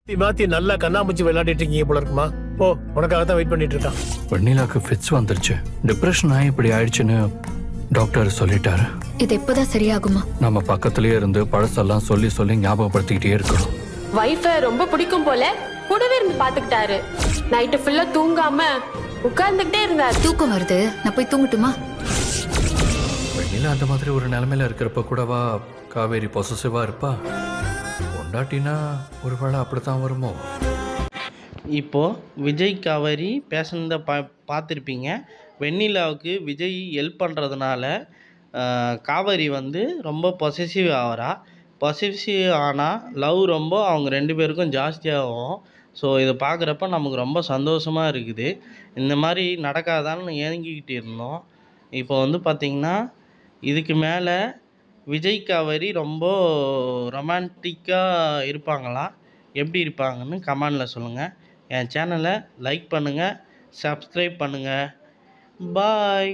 மாத்தி நல்லா கண்ணாமூச்சி விளையாடிட்டு இருக்கீங்க போல இருக்குமா? போ, உனக்காக தான் வெயிட் பண்ணிட்டு இருக்கான். வெண்ணிலாக்கு ஃபிட்ஸ் வந்துருச்சு. டிப்ரெஷன் ஆகி இப்படி ஆயிடுச்சுன்னு டாக்டர் சொல்லிட்டாரு. இது எப்போதான் சரியாகுமா? நம்ம பக்கத்துலயே இருந்து பழசெல்லாம் சொல்லி சொல்லி ஞாபகப்படுத்திக்கிட்டே இருக்கணும். வைஃபை ரொம்ப பிடிக்கும் போல கூடவே இருந்து பாத்துக்கிட்டாரு. நைட்டு ஃபுல்லா தூங்காம உட்கார்ந்துகிட்டே இருந்தாரு. தூக்கம் வருது, நான் போய் தூங்கட்டுமா? வெண்ணிலா அந்த மாதிரி ஒரு நிலைமையில இருக்கிறப்ப கூடவா காவேரி பொசசிவா இருப்பா? பொண்டாட்டினா ஒருவேளை அப்படித்தான் வருமோ? இப்போது விஜய் காவேரி பேசுனதை பார்த்துருப்பீங்க. வெண்ணிலாவுக்கு விஜய் ஹெல்ப் பண்ணுறதுனால காவேரி வந்து ரொம்ப பொசசிவ் ஆகிறா. பொசசிவ் ஆனால் லவ் ரொம்ப அவங்க 2 பேருக்கும் ஜாஸ்தியாகும். ஸோ இதை பார்க்குறப்ப நமக்கு ரொம்ப சந்தோஷமாக இருக்குது. இந்த மாதிரி நடக்காதான்னு ஏங்கிக்கிட்டு இருந்தோம். இப்போ வந்து பார்த்திங்கன்னா இதுக்கு மேலே விஜய் காவேரி ரொம்ப ரொமான்டிக்காக இருப்பாங்களா? எப்படி இருப்பாங்கன்னு கமெண்டில் சொல்லுங்கள். என் சேனலை லைக் பண்ணுங்கள், சப்ஸ்கிரைப் பண்ணுங்கள். பாய்.